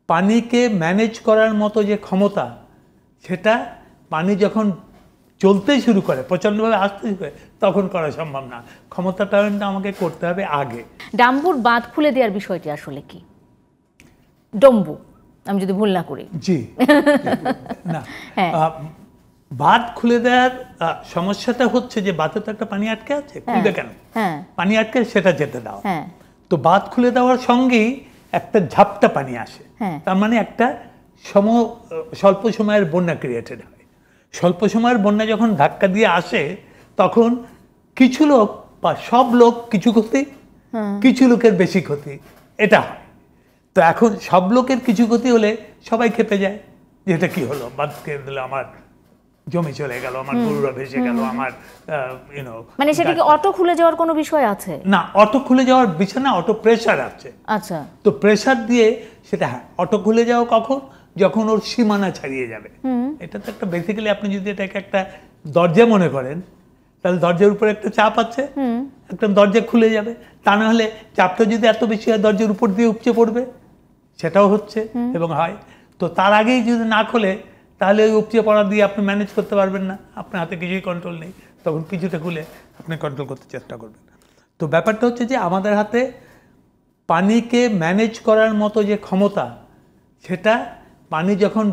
পানিকে ম্যানেজ করার মতো যে ক্ষমতা, সেটা পানি যখন চলতে শুরু করে, প্রচণ্ডভাবে আসতে শুরু করে, তখন করা সম্ভব না। ক্ষমতাটা আমাকে করতে হবে আগে। ডাম্বুর বাঁধ খুলে দেওয়ার বিষয়টি আসলে কি? ডম্বু, আমি যদি ভুল না করি। জি না, বাঁধ খুলে দেওয়ার সমস্যাটা হচ্ছে যে বাঁধে তো একটা পানি আটকে আছে, খুলবে কেন? পানি আটকে সেটা যেতে দাও। তো বাঁধ খুলে দেওয়ার সঙ্গেই একটা ঝাপটা পানি আসে, তার মানে একটা স্বল্প সময়ের বন্যা ক্রিয়েটেড হয়। স্বল্প সময়ের বন্যা যখন ধাক্কা দিয়ে আসে, তখন কিছু লোক বা সব লোক কিছু ক্ষতি, কিছু লোকের বেশি ক্ষতি, এটা হয়। তো এখন সব লোকের কিছু ক্ষতি হলে সবাই খেপে যায়, যেটা কি হলো, বাদ খেয়ে দিলে আমার জমি চলে গেল, আমার গরুরা ভেসে গেল, আমার মানে সেটা কি অটো খুলে যাওয়ার কোনো বিষয় আছে? না, অটো খুলে যাওয়ার বিষয় না, অটো প্রেসার আছে। আচ্ছা, তো প্রেসার দিয়ে সেটা অটো খুলে যাওয়া কখন? যখন ওর সীমানা ছাড়িয়ে যাবে। এটা তো একটা বেসিক্যালি, আপনি যদি এটাকে একটা দরজা মনে করেন, তাহলে দরজার উপরে একটা চাপ আছে, একটা দরজা খুলে যাবে। তা না হলে চাপটা যদি এত বেশি হয়, দরজার উপর দিয়ে উপচে পড়বে, সেটাও হচ্ছে এবং হয়। তো তার আগেই যদি না খোলে, তাহলে ওই উপচে পড়া দিয়ে আপনি ম্যানেজ করতে পারবেন না, আপনার হাতে কিছুই কন্ট্রোল নেই। তখন কিছুটা খুলে আপনি কন্ট্রোল করতে চেষ্টা করবেন। তো ব্যাপারটা হচ্ছে যে আমাদের হাতে পানিকে ম্যানেজ করার মতো যে ক্ষমতা, সেটা পানি যখন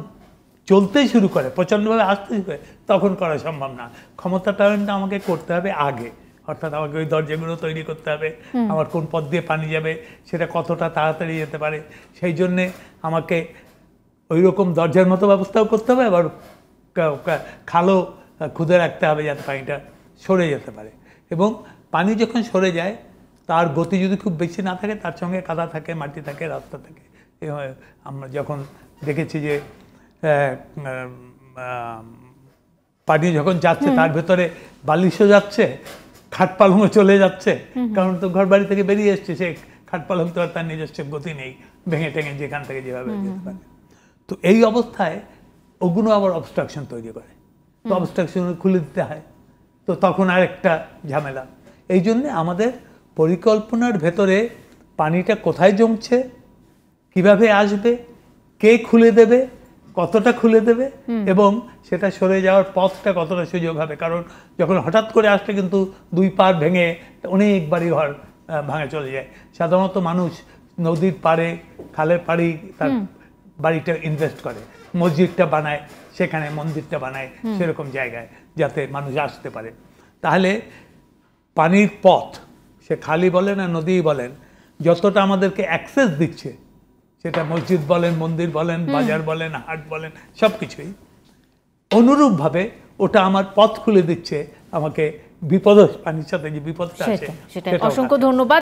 চলতে শুরু করে, প্রচণ্ডভাবে আসতে শুরু করে, তখন করা সম্ভব না। ক্ষমতাটা আমাকে করতে হবে আগে, অর্থাৎ আমাকে ওই দরজাগুলো তৈরি করতে হবে, আমার কোন পথ দিয়ে পানি যাবে, সেটা কতটা তাড়াতাড়ি যেতে পারে, সেই জন্যে আমাকে ওই রকম দরজার মতো ব্যবস্থাও করতে হবে, আবার খালও খুদে রাখতে হবে যাতে পানিটা সরে যেতে পারে। এবং পানি যখন সরে যায়, তার গতি যদি খুব বেশি না থাকে, তার সঙ্গে কাদা থাকে, মাটি থাকে, রাস্তা থাকে। আমরা যখন দেখেছি যে পানি যখন যাচ্ছে, তার ভেতরে বালিশও যাচ্ছে, খাট পালংও চলে যাচ্ছে, কারণ তো ঘর বাড়ি থেকে বেরিয়ে এসছে, সে খাট পালং তো আর তার নিজস্ব গতি নেই, ভেঙে টেঙে যেখান থেকে যেভাবে যেতে পারে। তো এই অবস্থায় ওগুলো আবার অবস্ট্রাকশন তৈরি করে, তো অবস্ট্রাকশন খুলে দিতে হয়, তো তখন আর একটা ঝামেলা। এই জন্যে আমাদের পরিকল্পনার ভেতরে পানিটা কোথায় জমছে, কিভাবে আসবে, কে খুলে দেবে, কতটা খুলে দেবে, এবং সেটা সরে যাওয়ার পথটা কতটা সুযোগ হবে। কারণ যখন হঠাৎ করে আসলে কিন্তু দুই পার ভেঙে অনেক বাড়ি ঘর ভাঙে চলে যায়। সাধারণত মানুষ নদীর পাড়ে, খালের পাড়ি তার বাড়িটা ইনভেস্ট করে, মসজিদটা বানায় সেখানে, মন্দিরটা বানায় সেরকম জায়গায়, যাতে মানুষ আসতে পারে। তাহলে পানির পথ, সে খালি বলেন আর নদী বলেন, যতটা আমাদেরকে অ্যাক্সেস দিচ্ছে, সেটা মসজিদ বলেন, মন্দির বলেন, বাজার বলেন, হাট বলেন, সব কিছুই অনুরূপভাবে ওটা আমার পথ খুলে দিচ্ছে আমাকে বিপদ, পানির সাথে যে বিপদটা আছে। অসংখ্য ধন্যবাদ।